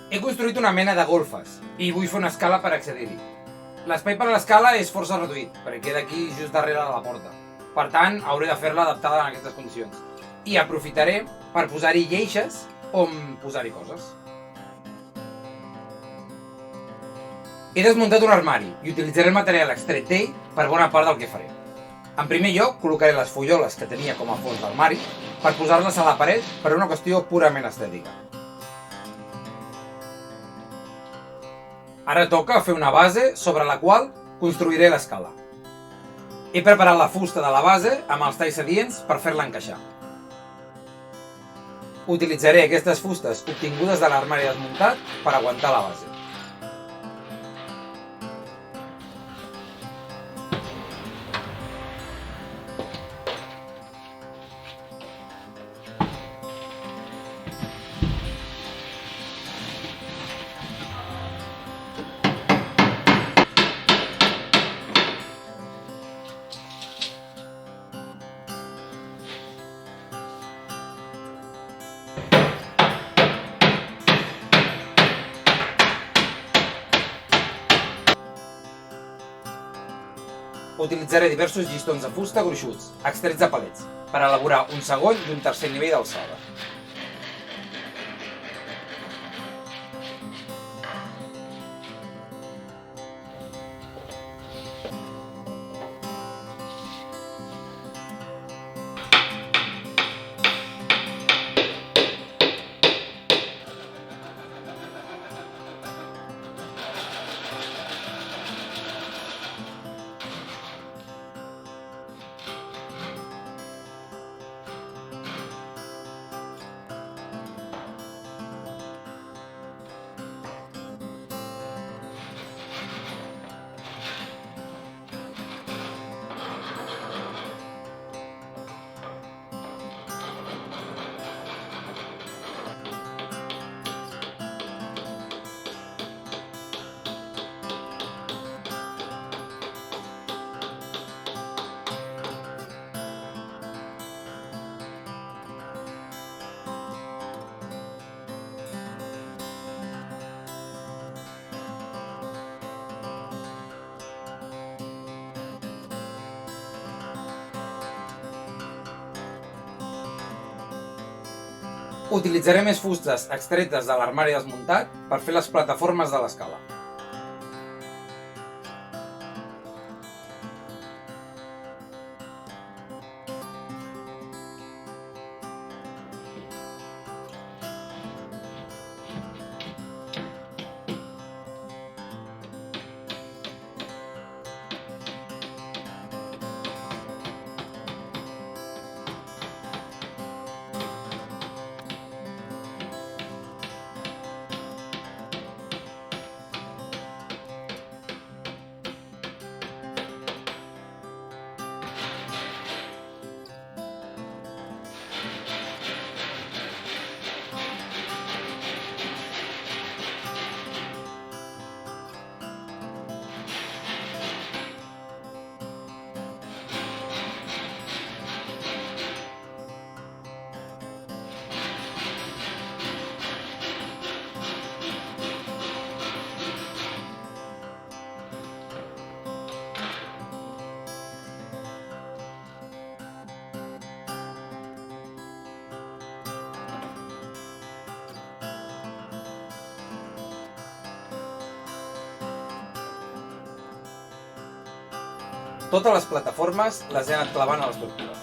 He construït una mena de golfes i vull fer una escala per accedir-hi. L'espai per a l'escala és força reduït, perquè queda aquí just darrere de la porta. Per tant, hauré de fer-la adaptada en aquestes condicions. I aprofitaré per posar-hi lleixes on posar-hi coses. He desmuntat un armari i utilitzaré el material extret d'ell per bona part del que faré. En primer lloc, col·locaré les fulloles que tenia com a fons d'armari per posar-les a la paret per una qüestió purament estètica. Ara toca fer una base sobre la qual construiré l'escala. He preparat la fusta de la base amb els talls adients per fer-la encaixar. Utilitzaré aquestes fustes obtingudes de l'armari desmuntat per aguantar la base. Utilitzaré diversos llistons de fusta gruixuts, extrets de palets, per elaborar un segon i un tercer nivell d'alçada. Utilitzaré més fustes extretes de l'armari desmuntat per fer les plataformes de l'escala. Totes les plataformes les he anat clavant a l'estructura.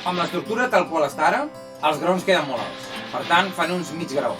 Amb l'estructura tal qual està ara, els graons queden molt alts. Per tant, fan uns mig graó.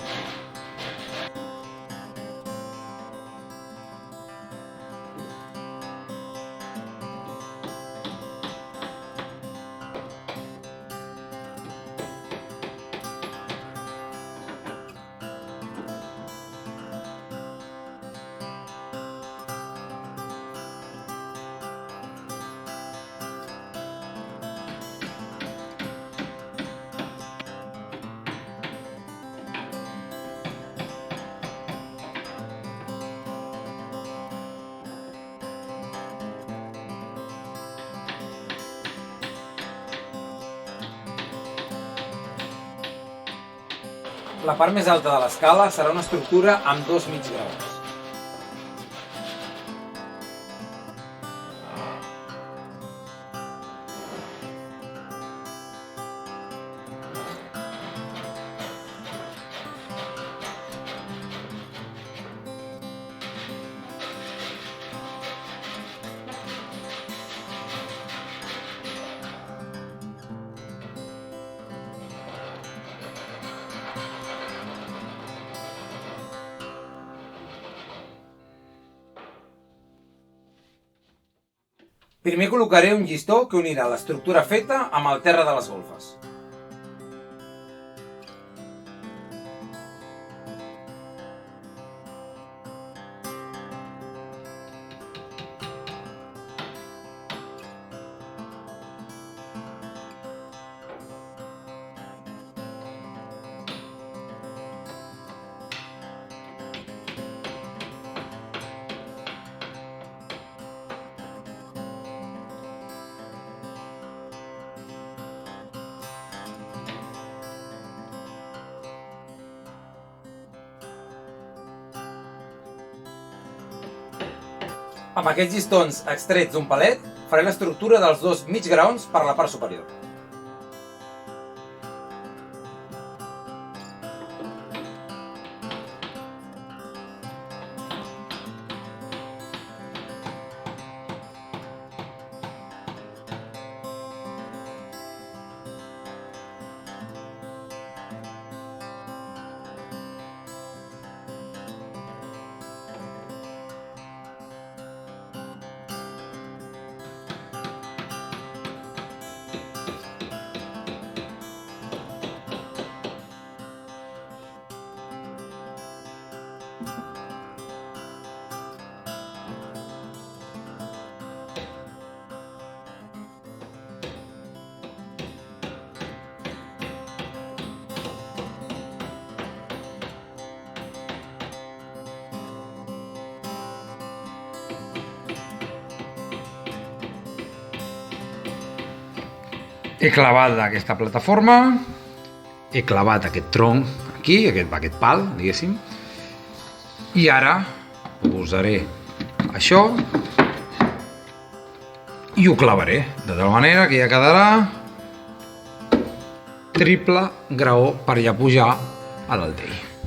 La part més alta de l'escala serà una estructura amb 2 mig graons. Primer col·locaré un llistó que unirà l'estructura feta amb el terra de les golfes. Amb aquests llistons extrets d'un palet, faré l'estructura dels 2 mig graons per la part superior. He clavat aquesta plataforma, he clavat aquest tronc aquí, aquest pal, diguéssim, i ara posaré això i ho clavaré, de tal manera que ja quedarà triple graó per ja pujar a l'altell.